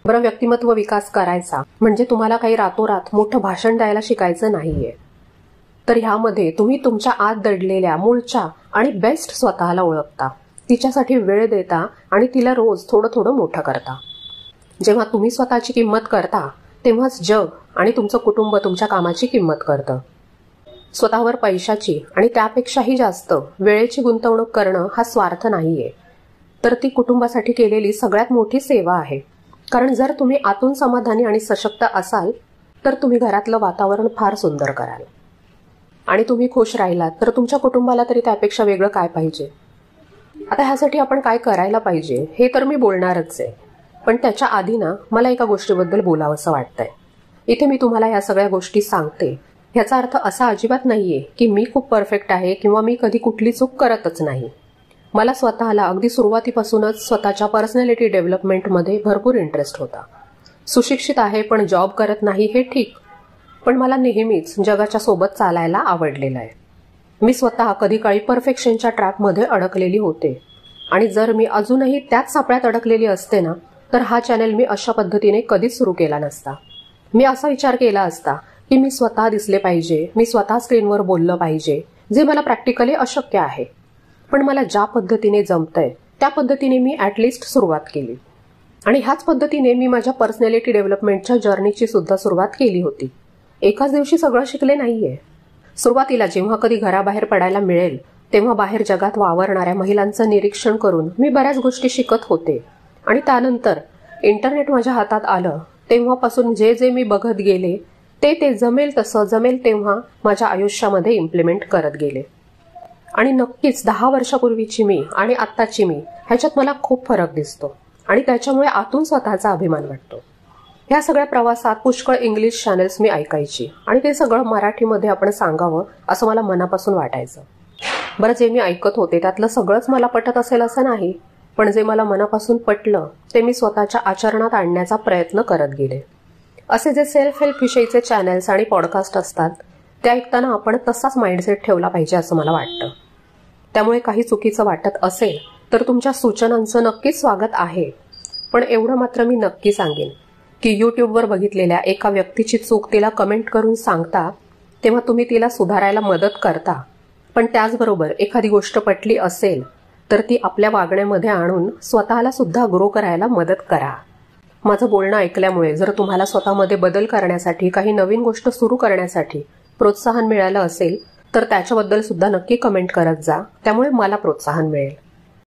बरं, व्यक्तिमत्व विकास करायचा म्हणजे तुम्हाला काही रातोरात मोठं भाषण द्यायला शिकायचं नाहीये. तर ह्यामध्ये तुम्ही तुमच्या आत दडलेल्या मूळच्या आणि बेस्ट स्वतःला ओळखता, तिच्यासाठी वेळ देता आणि तिला रोज थोडं थोडं मोठं करता. जेव्हा तुम्ही स्वतःची किंमत करता तेव्हाच जग आणि तुमचं कुटुंब तुमच्या कामाची किंमत करतं. स्वतःवर पैशाची आणि त्यापेक्षाही जास्त वेळेची गुंतवणूक करणं हा स्वार्थ नाहीये, तर ती कुटुंबासाठी केलेली सगळ्यात मोठी सेवा आहे. कारण जर तुम्ही आतून समाधानी आणि सशक्त असाल तर तुम्ही घरातलं वातावरण फार सुंदर कराल. आणि तुम्ही खुश राहिलात तर तुमच्या कुटुंबाला तरी त्यापेक्षा वेगळं काय पाहिजे. आता ह्यासाठी आपण काय करायला पाहिजे हे तर मी बोलणारच आहे, पण त्याच्या आधी ना मला एका गोष्टीबद्दल बोलावंसं वाटतंय. इथे मी तुम्हाला ह्या सगळ्या गोष्टी सांगते ह्याचा अर्थ असा अजिबात नाहीये की मी खूप परफेक्ट आहे किंवा मी कधी कुठली चूक करतच नाही. मला स्वतःला अगदी सुरुवातीपासूनच स्वतःच्या पर्सनॅलिटी डेव्हलपमेंटमध्ये भरपूर इंटरेस्ट होता. सुशिक्षित आहे पण जॉब करत नाही हे ठीक, पण मला नेहमीच जगाच्या सोबत चालायला आवडलेलं आहे. मी स्वतः कधी काळी परफेक्शनच्या ट्रॅपमध्ये अडकलेली होते आणि जर मी अजूनही त्याच सापळ्यात अडकलेली असते ना तर हा चॅनल मी अशा पद्धतीने कधीच सुरू केला नसता. मी असा विचार केला असता की मी स्वतः दिसले पाहिजे, मी स्वतः स्क्रीनवर बोललं पाहिजे, जे मला प्रॅक्टिकली अशक्य आहे. पण मला ज्या पद्धतीने जमतंय त्या पद्धतीने मी ॲटलिस्ट सुरुवात केली. आणि ह्याच पद्धतीने मी माझ्या पर्सनॅलिटी डेव्हलपमेंटच्या जर्नीची सुद्धा सुरुवात केली होती. एकाच दिवशी सगळं शिकले नाहीये. सुरुवातीला जेव्हा कधी घराबाहेर पडायला मिळेल तेव्हा बाहेर जगात वावरणाऱ्या महिलांचं निरीक्षण करून मी बऱ्याच गोष्टी शिकत होते. आणि त्यानंतर इंटरनेट माझ्या हातात आलं तेव्हापासून जे जे मी बघत गेले ते जमेल तसं जमेल तेव्हा माझ्या आयुष्यामध्ये इम्प्लिमेंट करत गेले. आणि नक्कीच 10 वर्षापूर्वीची मी आणि आत्ताची मी ह्याच्यात मला खूप फरक दिसतो आणि त्याच्यामुळे आतून स्वतःचा अभिमान वाटतो. ह्या सगळ्या प्रवासात पुष्कळ इंग्लिश चॅनल्स मी ऐकायची आणि ते सगळं मराठीमध्ये आपण सांगावं असं मला मनापासून वाटायचं. बरं, जे मी ऐकत होते त्यातलं सगळंच मला पटत असेल असं नाही, पण जे मला मनापासून पटलं ते मी स्वतःच्या आचरणात आणण्याचा प्रयत्न करत गेले. असे जे सेल्फ हेल्प विषयीचे चॅनल्स आणि पॉडकास्ट असतात ते ऐकताना आपण तसाच माइंडसेट ठेवला पाहिजे असं मला वाटतं. त्यामुळे काही चुकीचं वाटत असेल तर तुमच्या सूचनांचं नक्कीच स्वागत आहे. पण एवढं मात्र मी नक्की सांगेन की यूट्यूबवर बघितलेल्या एका व्यक्तीची चूक तिला कमेंट करून सांगता तेव्हा तुम्ही तिला सुधारायला मदत करता, पण त्याचबरोबर एखादी गोष्ट पटली असेल तर ती आपल्या वागण्यामध्ये आणून स्वतःला सुद्धा ग्रो करायला मदत करा. माझं बोलणं ऐकल्यामुळे जर तुम्हाला स्वतःमध्ये बदल करण्यासाठी, काही नवीन गोष्ट सुरू करण्यासाठी प्रोत्साहन मिळालं असेल तर त्याच्याबद्दल सुद्धा नक्की कमेंट करत जा, त्यामुळे मला प्रोत्साहन मिळेल.